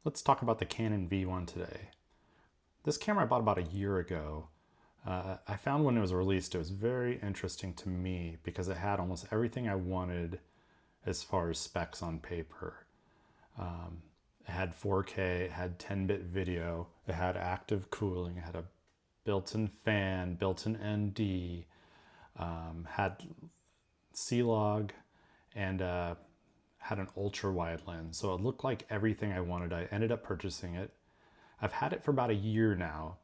Let's talk about the Canon V1 today. This camera I bought about a year ago. I found when it was released, it was very interesting to me because it had almost everything I wanted as far as specs on paper. It had 4K, it had 10-bit video, it had active cooling, it had a built-in fan, built-in ND, had C-Log, and had an ultra wide lens. So it looked like everything I wanted. I ended up purchasing it. I've had it for about a year now.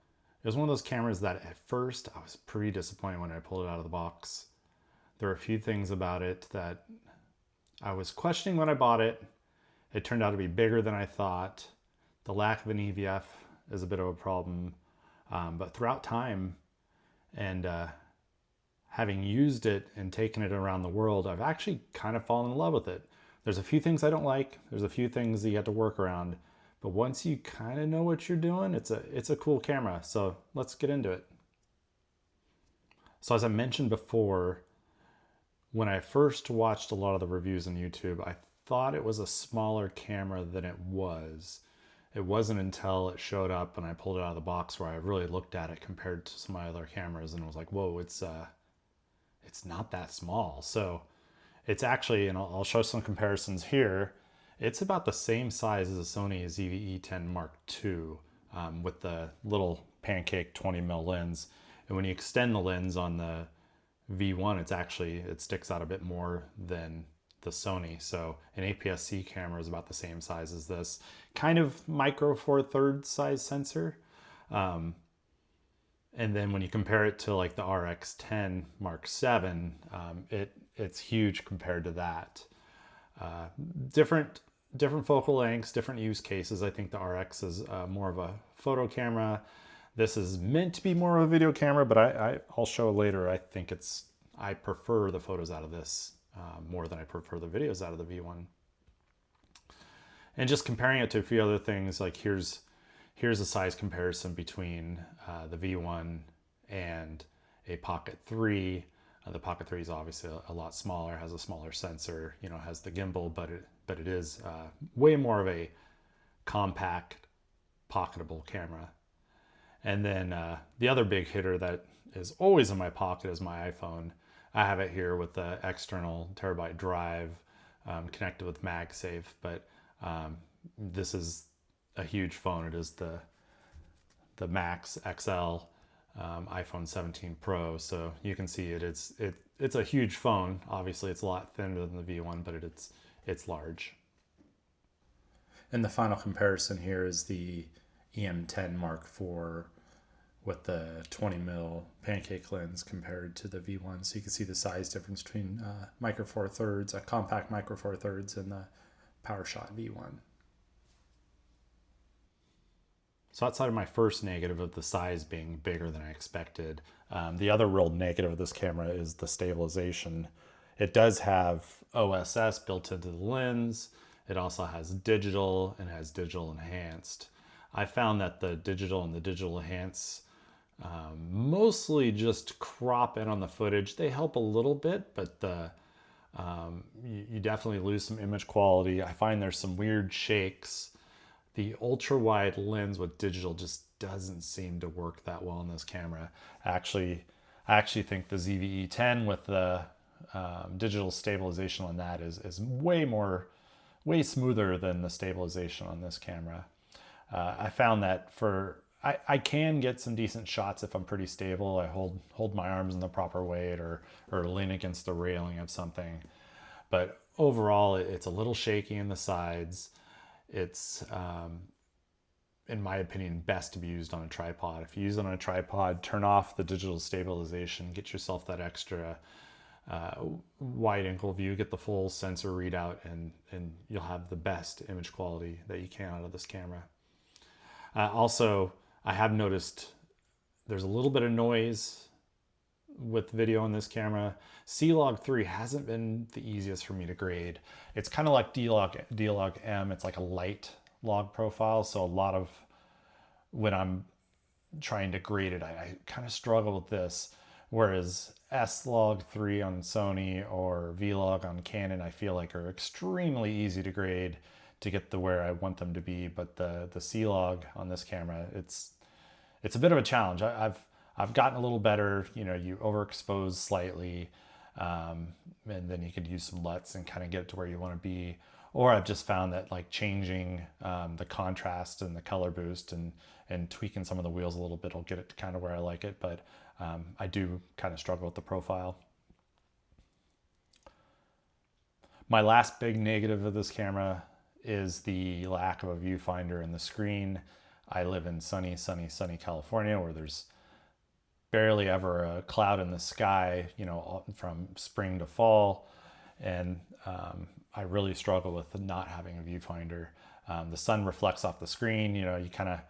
It was one of those cameras that at first I was pretty disappointed when I pulled it out of the box. There were a few things about it that I was questioning when I bought it. It turned out to be bigger than I thought. The lack of an EVF is a bit of a problem. But throughout time and having used it and taken it around the world, I've actually kind of fallen in love with it. There's a few things I don't like. There's a few things that you have to work around. But once you kind of know what you're doing, it's a cool camera. So let's get into it. So as I mentioned before, when I first watched a lot of the reviews on YouTube, I thought it was a smaller camera than it was. It wasn't until it showed up and I pulled it out of the box where I really looked at it compared to some of my other cameras and was like, whoa, it's not that small. So it's actually, and I'll show some comparisons here, it's about the same size as a Sony ZV-E10 Mark II with the little pancake 20mm lens. And when you extend the lens on the V1, it sticks out a bit more than the Sony. So an APS-C camera is about the same size as this. Kind of micro four thirds size sensor. And then when you compare it to like the RX10 Mark VII, it's huge compared to that. Different focal lengths, different use cases. I think the RX is more of a photo camera. This is meant to be more of a video camera, but I'll show later. I prefer the photos out of this more than I prefer the videos out of the V1. And just comparing it to a few other things, like here's a size comparison between the V1 and a Pocket 3. The Pocket 3 is obviously a lot smaller, has a smaller sensor, has the gimbal, but it is way more of a compact, pocketable camera. And then the other big hitter that is always in my pocket is my iPhone. I have it here with the external terabyte drive connected with MagSafe, but this is a huge phone. It is the Max XL iPhone 17 Pro, so you can see it's a huge phone. Obviously, it's a lot thinner than the V1, but it's large. And the final comparison here is the EM10 Mark IV with the 20mm pancake lens compared to the V1. So you can see the size difference between micro four thirds, a compact micro four thirds, and the Powershot V1. So outside of my first negative of the size being bigger than I expected, the other real negative of this camera is the stabilization. It does have OSS built into the lens. It also has digital and has digital enhanced. I found that the digital and the digital enhance mostly just crop in on the footage. They help a little bit, but you definitely lose some image quality. I find there's some weird shakes. The ultra wide lens with digital just doesn't seem to work that well in this camera. I actually think the ZV-E10 with the digital stabilization on that is way smoother than the stabilization on this camera. I found that I can get some decent shots if I'm pretty stable. I hold my arms in the proper weight or lean against the railing of something. But overall, it's a little shaky in the sides. It's, in my opinion, best to be used on a tripod. If you use it on a tripod, turn off the digital stabilization, get yourself that extra wide angle view, get the full sensor readout, and you'll have the best image quality that you can out of this camera. Also, I have noticed there's a little bit of noise with video on this camera. C-Log 3 hasn't been the easiest for me to grade. It's kind of like D-Log M. It's like a light log profile. So a lot of when I'm trying to grade it, I kind of struggle with this. Whereas S-Log 3 on Sony or V-Log on Canon, I feel like are extremely easy to grade. to get to where I want them to be. But the C-Log on this camera, it's a bit of a challenge. I've gotten a little better. You know, you overexpose slightly, and then you could use some LUTs and kind of get it to where you want to be. Or I've just found that like changing the contrast and the color boost and tweaking some of the wheels a little bit will get it to kind of where I like it. But I do kind of struggle with the profile. My last big negative of this camera is the lack of a viewfinder in the screen. I live in sunny California, where there's barely ever a cloud in the sky, you know, from spring to fall. And I really struggle with not having a viewfinder. The sun reflects off the screen, you know, you kind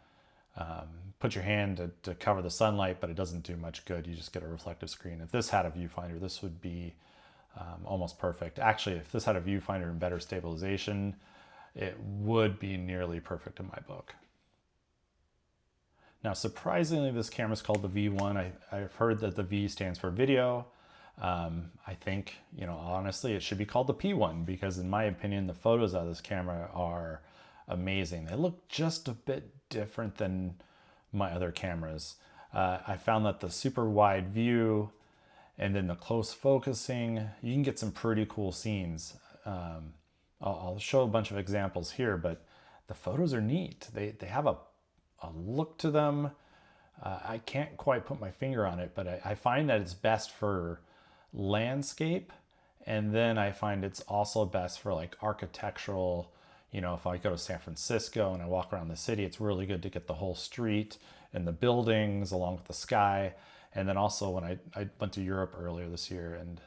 of put your hand to cover the sunlight, but it doesn't do much good. You just get a reflective screen. If this had a viewfinder, this would be almost perfect. Actually, if this had a viewfinder and better stabilization, it would be nearly perfect in my book. Now, surprisingly, this camera is called the V1. I've heard that the V stands for video. I think, you know, honestly, it should be called the P1 because in my opinion, the photos out of this camera are amazing. They look just a bit different than my other cameras. I found that the super wide view and then the close focusing, you can get some pretty cool scenes. I'll show a bunch of examples here, but the photos are neat. They have a look to them. I can't quite put my finger on it, but I find that it's best for landscape. And then I find it's also best for like architectural, you know, if I go to San Francisco and I walk around the city, it's really good to get the whole street and the buildings along with the sky. And then also when I went to Europe earlier this year, and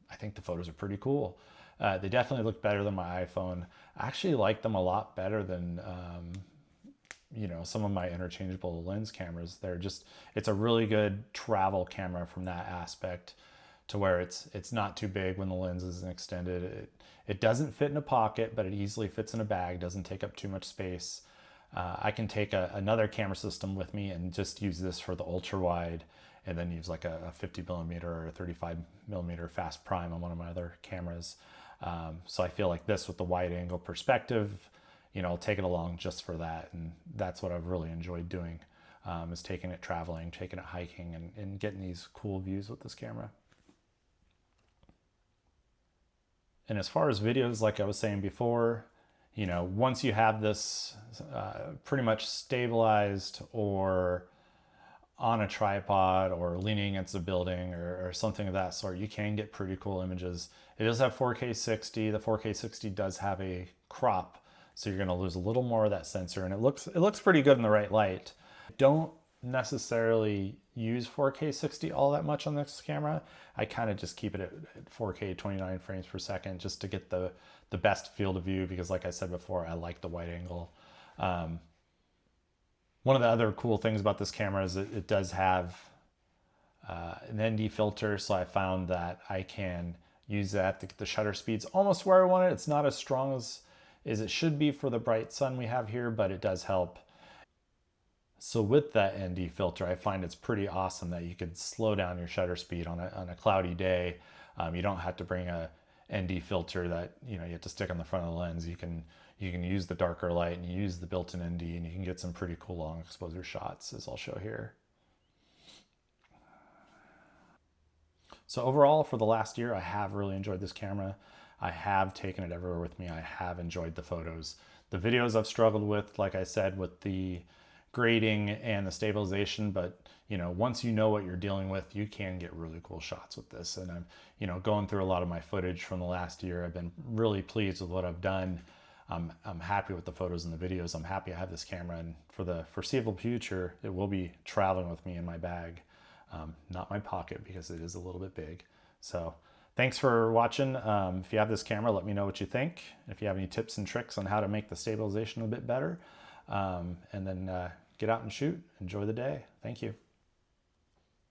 I think the photos are pretty cool. They definitely look better than my iPhone. I actually like them a lot better than you know, some of my interchangeable lens cameras. It's a really good travel camera from that aspect, to where it's not too big when the lens isn't extended. It doesn't fit in a pocket, but it easily fits in a bag, doesn't take up too much space. I can take another camera system with me and just use this for the ultra wide, and then use like a 50mm or a 35mm fast prime on one of my other cameras. So I feel like this with the wide angle perspective, you know, I'll take it along just for that. And that's what I've really enjoyed doing, is taking it traveling, taking it hiking, and getting these cool views with this camera. And as far as videos, like I was saying before, you know, once you have this pretty much stabilized or on a tripod or leaning against a building or something of that sort, you can get pretty cool images. It does have 4K 60. The 4K 60 does have a crop, so you're going to lose a little more of that sensor, and it looks pretty good in the right light. Don't necessarily use 4K 60 all that much on this camera. I kind of just keep it at 4K 29 frames per second just to get the best field of view, because like I said before, I like the wide angle. One of the other cool things about this camera is it does have an ND filter, so I found that I can use that to get the shutter speeds almost where I want it. It's not as strong as it should be for the bright sun we have here, but it does help. So with that ND filter, I find it's pretty awesome that you could slow down your shutter speed on a cloudy day. You don't have to bring a ND filter that, you know, you have to stick on the front of the lens. You can use the darker light and use the built-in ND, and you can get some pretty cool long exposure shots, as I'll show here. So overall, for the last year, I have really enjoyed this camera. I have taken it everywhere with me. I have enjoyed the photos. The videos I've struggled with, like I said, with the grading and the stabilization, but you know, once you know what you're dealing with, you can get really cool shots with this. And I'm, you know, going through a lot of my footage from the last year. I've been really pleased with what I've done. I'm happy with the photos and the videos. I'm happy I have this camera, and for the foreseeable future, it will be traveling with me in my bag, not my pocket, because it is a little bit big. So thanks for watching. If you have this camera, let me know what you think. If you have any tips and tricks on how to make the stabilization a bit better, and then get out and shoot. Enjoy the day. Thank you.